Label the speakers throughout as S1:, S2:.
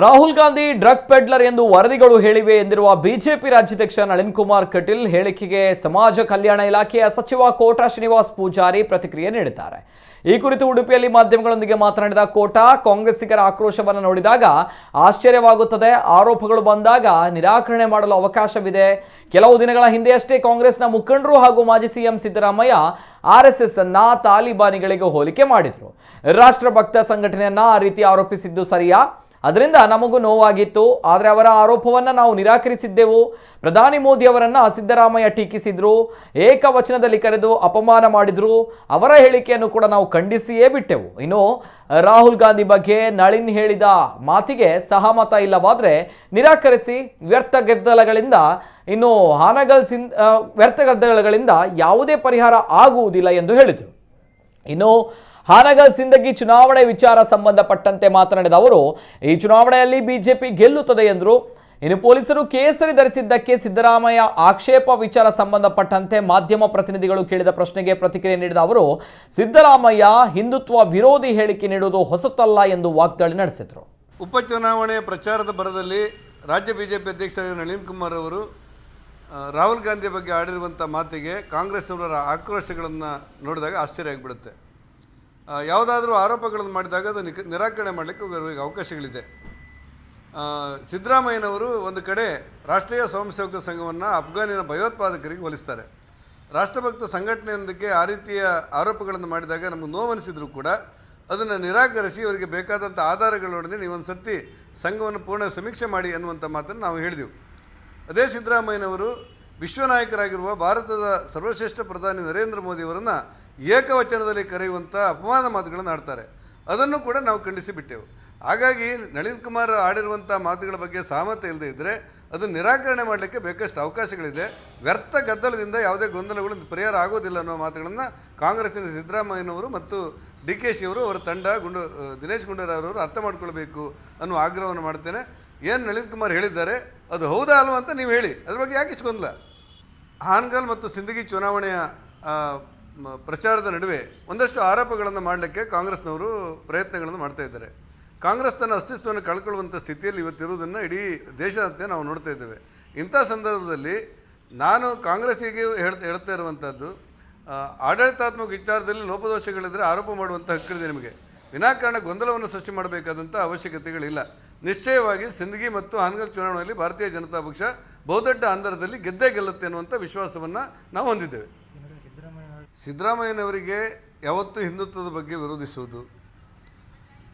S1: Rahul Gandhi drug peddler ಎಂದು ವರದಿಗಳು ಹೇಳಿವೆ ಎಂದಿರುವ ಬಿಜೆಪಿ ರಾಜ್ಯಾಧ್ಯಕ್ಷ ನಳಿನ್ ಕುಮಾರ್ ಕಟೀಲ್ ಹೇಳಿಕೆಗೆ ಸಮಾಜ ಕಲ್ಯಾಣ ಇಲಾಖೆಯ ಸಚಿವ ಕೋಟಾ ಶ್ರೀನಿವಾಸ್ ಪೂಜಾರಿ ಪ್ರತಿಕ್ರಿಯೆ ನೀಡಿದ್ದಾರೆ. ಈ ಕುರಿತು ಉಡುಪಿಯಲ್ಲಿ ಮಾಧ್ಯಮಗಳೊಂದಿಗೆ ಮಾತನಾಡಿದ ಕೋಟಾ, ಕಾಂಗ್ರೆಸ್ಸಿಗರ ಆಕ್ರೋಶವನ್ನು ನೋಡಿದಾಗ ಆಶ್ಚರ್ಯವಾಗುತ್ತದೆ. ಆರೋಪಗಳು ಬಂದಾಗ ನಿರಾಕರಣೆ ಮಾಡಲು ಅವಕಾಶವಿದೆ. ಕೆಲವು ದಿನಗಳ ಹಿಂದೆಯಷ್ಟೇ ಕಾಂಗ್ರೆಸ್ನ ಮುಖಂಡರು ಹಾಗೂ ಮಾಜಿ ಸಿಎಂ ಸಿದ್ದರಾಮಯ್ಯ ಆರ್ಎಸ್ಎಸ್ ಅನ್ನ ತಾಲಿಬಾನಿಗಳಿಗೆ ಹೋಲಿಕೆ ಮಾಡಿದ್ರು. ರಾಷ್ಟ್ರಭಕ್ತ ಸಂಘಟನೆಯನ್ನ ಆ ರೀತಿ ಆರೋಪಿಸಿದ್ದು ಸರಿಯಾ? ಅದರಿಂದ ನಮಗೂ ನೋವಾಗಿತ್ತು. ಆದರೆ ಅವರ ಆರೋಪವನ್ನು ನಾವು ನಿರಾಕರಿಸಿದ್ದೆವು. ಪ್ರಧಾನಿ ಮೋದಿ ಅವರನ್ನು ಸಿದ್ದರಾಮಯ್ಯ ಟೀಕಿಸಿದ್ರು, ಏಕವಚನದಲ್ಲಿ ಕರೆದು ಅಪಮಾನ ಮಾಡಿದ್ರು. ಅವರ ಹೇಳಿಕೆಯನ್ನು ಕೂಡ ನಾವು ಖಂಡಿಸಿಯೇ ಬಿಟ್ಟೆವು. ಇನ್ನು ರಾಹುಲ್ ಗಾಂಧಿ ಬಗ್ಗೆ ನಳಿನ್ ಹೇಳಿದ ಮಾತಿಗೆ ಸಹಮತ ಇಲ್ಲವಾದರೆ ನಿರಾಕರಿಸಿ. ವ್ಯರ್ಥ ಗದ್ದಲಗಳಿಂದ ಯಾವುದೇ ಪರಿಹಾರ ಆಗುವುದಿಲ್ಲ ಎಂದು ಹೇಳಿದರು. ಇನ್ನು ಹಾನಗಲ್ ಸಿಂದಗಿ ಚುನಾವಣೆ ವಿಚಾರ ಸಂಬಂಧಪಟ್ಟಂತೆ ಮಾತನಾಡಿದ ಅವರು, ಈ ಚುನಾವಣೆಯಲ್ಲಿ ಬಿಜೆಪಿ ಗೆಲ್ಲುತ್ತದೆ ಎಂದರು. ಇನ್ನು ಪೊಲೀಸರು ಕೇಸರಿ ಧರಿಸಿದ್ದಕ್ಕೆ ಸಿದ್ದರಾಮಯ್ಯ ಆಕ್ಷೇಪ ವಿಚಾರ ಸಂಬಂಧಪಟ್ಟಂತೆ ಮಾಧ್ಯಮ ಪ್ರತಿನಿಧಿಗಳು ಕೇಳಿದ ಪ್ರಶ್ನೆಗೆ ಪ್ರತಿಕ್ರಿಯೆ ನೀಡಿದ ಅವರು, ಸಿದ್ದರಾಮಯ್ಯ ಹಿಂದುತ್ವ ವಿರೋಧಿ ಹೇಳಿಕೆ ನೀಡುವುದು ಹೊಸತಲ್ಲ ಎಂದು ವಾಗ್ದಾಳಿ ನಡೆಸಿದರು.
S2: ಉಪಚುನಾವಣೆಯ ಪ್ರಚಾರದ ಬರದಲ್ಲಿ ರಾಜ್ಯ ಬಿಜೆಪಿ ಅಧ್ಯಕ್ಷ ನಳಿನ್ ಕುಮಾರ್ ಅವರು ರಾಹುಲ್ ಗಾಂಧಿ ಬಗ್ಗೆ ಆಡಿರುವಂಥ ಮಾತಿಗೆ ಕಾಂಗ್ರೆಸ್ನವರ ಆಕ್ರೋಶಗಳನ್ನು ನೋಡಿದಾಗ ಆಶ್ಚರ್ಯ ಆಗಿಬಿಡುತ್ತೆ. ಯಾವುದಾದ್ರೂ ಆರೋಪಗಳನ್ನು ಮಾಡಿದಾಗ ಅದು ನಿರಾಕರಣೆ ಮಾಡಲಿಕ್ಕೆ ಅವರಿಗೆ ಅವಕಾಶಗಳಿದೆ. ಸಿದ್ದರಾಮಯ್ಯನವರು ಒಂದು ಕಡೆ ರಾಷ್ಟ್ರೀಯ ಸ್ವಯಂ ಸೇವಕ ಸಂಘವನ್ನು ಅಫ್ಘಾನಿನ ಭಯೋತ್ಪಾದಕರಿಗೆ ಹೋಲಿಸ್ತಾರೆ. ರಾಷ್ಟ್ರಭಕ್ತ ಸಂಘಟನೆಯೊಂದಕ್ಕೆ ಆ ರೀತಿಯ ಆರೋಪಗಳನ್ನು ಮಾಡಿದಾಗ ನಮಗೆ ನೋವನಿಸಿದ್ರು ಕೂಡ ಅದನ್ನು ನಿರಾಕರಿಸಿ ಅವರಿಗೆ ಬೇಕಾದಂಥ ಆಧಾರಗಳೊಡನೆ ನೀವೊಂದು ಸರ್ತಿ ಸಂಘವನ್ನು ಪೂರ್ಣ ಸಮೀಕ್ಷೆ ಮಾಡಿ ಅನ್ನುವಂಥ ಮಾತನ್ನು ನಾವು ಹೇಳಿದೆವು. ಅದೇ ಸಿದ್ದರಾಮಯ್ಯನವರು ವಿಶ್ವನಾಯಕರಾಗಿರುವ ಭಾರತದ ಸರ್ವಶ್ರೇಷ್ಠ ಪ್ರಧಾನಿ ನರೇಂದ್ರ ಮೋದಿಯವರನ್ನು ಏಕವಚನದಲ್ಲಿ ಕರೆಯುವಂಥ ಅಪಮಾನ ಮಾತುಗಳನ್ನು ಆಡ್ತಾರೆ. ಅದನ್ನು ಕೂಡ ನಾವು ಖಂಡಿಸಿ ಬಿಟ್ಟೆವು. ಹಾಗಾಗಿ ನಳಿನ್ ಕುಮಾರ್ ಆಡಿರುವಂಥ ಮಾತುಗಳ ಬಗ್ಗೆ ಸಹಮತ ಇಲ್ಲದೆ ಇದ್ದರೆ ಅದನ್ನು ನಿರಾಕರಣೆ ಮಾಡಲಿಕ್ಕೆ ಬೇಕಷ್ಟು ಅವಕಾಶಗಳಿದೆ. ವ್ಯರ್ಥ ಗದ್ದಲದಿಂದ ಯಾವುದೇ ಗೊಂದಲಗಳು ಪರಿಹಾರ ಆಗೋದಿಲ್ಲ ಅನ್ನೋ ಮಾತುಗಳನ್ನು ಕಾಂಗ್ರೆಸ್ಸಿನ ಸಿದ್ದರಾಮಯ್ಯನವರು ಮತ್ತು DK ಶಿ ಅವರು ಅವರ ತಂಡ ದಿನೇಶ್ ಗುಂಡೂರಾವ್ ಅವರು ಅರ್ಥ ಮಾಡ್ಕೊಳ್ಬೇಕು ಅನ್ನೋ ಆಗ್ರಹವನ್ನು ಮಾಡ್ತೇನೆ. ಏನು ನಳಿನ್ ಕುಮಾರ್ ಹೇಳಿದ್ದಾರೆ ಅದು ಹೌದಾ ಅಲ್ವಾ ಅಂತ ನೀವು ಹೇಳಿ, ಅದ್ರ ಬಗ್ಗೆ ಯಾಕೆ ಇಷ್ಟು ಗೊಂದಲ? ಹಾನಗಲ್ ಮತ್ತು ಸಿಂದಗಿ ಚುನಾವಣೆಯ ಪ್ರಚಾರದ ನಡುವೆ ಒಂದಷ್ಟು ಆರೋಪಗಳನ್ನು ಮಾಡಲಿಕ್ಕೆ ಕಾಂಗ್ರೆಸ್ನವರು ಪ್ರಯತ್ನಗಳನ್ನು ಮಾಡ್ತಾ ಇದ್ದಾರೆ. ಕಾಂಗ್ರೆಸ್ ತನ್ನ ಅಸ್ತಿತ್ವವನ್ನು ಕಳ್ಕೊಳ್ಳುವಂಥ ಸ್ಥಿತಿಯಲ್ಲಿ ಇವತ್ತಿರುವುದನ್ನು ಇಡೀ ದೇಶದಂತೆ ನಾವು ನೋಡ್ತಾ ಇದ್ದೇವೆ. ಇಂಥ ಸಂದರ್ಭದಲ್ಲಿ ನಾನು ಕಾಂಗ್ರೆಸ್ಸಿಗೆ ಹೇಳ್ತಾ ಇರುವಂಥದ್ದು, ಆಡಳಿತಾತ್ಮಕ ವಿಚಾರದಲ್ಲಿ ಲೋಪದೋಷಗಳಿದ್ದರೆ ಆರೋಪ ಮಾಡುವಂಥ ಹಕ್ಕಿದೆ ನಿಮಗೆ. ವಿನಾಕಾರಣ ಗೊಂದಲವನ್ನು ಸೃಷ್ಟಿ ಮಾಡಬೇಕಾದಂಥ ಅವಶ್ಯಕತೆಗಳಿಲ್ಲ. ನಿಶ್ಚಯವಾಗಿ ಸಿಂದಗಿ ಮತ್ತು ಹಾನಗಲ್ ಚುನಾವಣೆಯಲ್ಲಿ ಭಾರತೀಯ ಜನತಾ ಪಕ್ಷ ಬಹುದೊಡ್ಡ ಅಂತರದಲ್ಲಿ ಗೆದ್ದೇ ಗೆಲ್ಲುತ್ತೆ ಅನ್ನುವಂಥ ವಿಶ್ವಾಸವನ್ನು ನಾವು ಹೊಂದಿದ್ದೇವೆ. ಸಿದ್ದರಾಮಯ್ಯನವರಿಗೆ ಯಾವತ್ತೂ ಹಿಂದುತ್ವದ ಬಗ್ಗೆ ವಿರೋಧಿಸುವುದು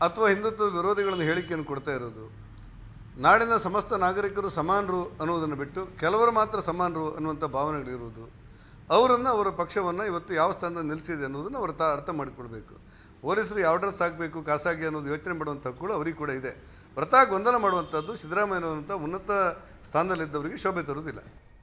S2: ಅಥವಾ ಹಿಂದುತ್ವದ ವಿರೋಧಿಗಳನ್ನು ಹೇಳಿಕೆಯನ್ನು ಕೊಡ್ತಾ ಇರೋದು, ನಾಡಿನ ಸಮಸ್ತ ನಾಗರಿಕರು ಸಮಾನರು ಅನ್ನೋದನ್ನು ಬಿಟ್ಟು ಕೆಲವರು ಮಾತ್ರ ಸಮಾನರು ಅನ್ನುವಂಥ ಭಾವನೆಗಳಿರುವುದು, ಅವರನ್ನು ಅವರ ಪಕ್ಷವನ್ನು ಇವತ್ತು ಯಾವ ಸ್ಥಾನದಲ್ಲಿ ನಿಲ್ಲಿಸಿದೆ ಅನ್ನೋದನ್ನು ಅವರು ಅರ್ಥ ಮಾಡಿಕೊಳ್ಬೇಕು. ಪೊಲೀಸರು ಯಾವ ಡ್ರೆಸ್ ಹಾಕಬೇಕು ಖಾಸಗಿ ಅನ್ನೋದು ಯೋಚನೆ ಮಾಡುವಂಥ ಕೂಡ ಅವರಿಗೆ ಕೂಡ ಇದೆ. ವ್ರತ ಗೊಂದಲ ಮಾಡುವಂಥದ್ದು ಸಿದ್ದರಾಮಯ್ಯನವರಂಥ ಉನ್ನತ ಸ್ಥಾನದಲ್ಲಿದ್ದವರಿಗೆ ಶೋಭೆ ತರುವುದಿಲ್ಲ.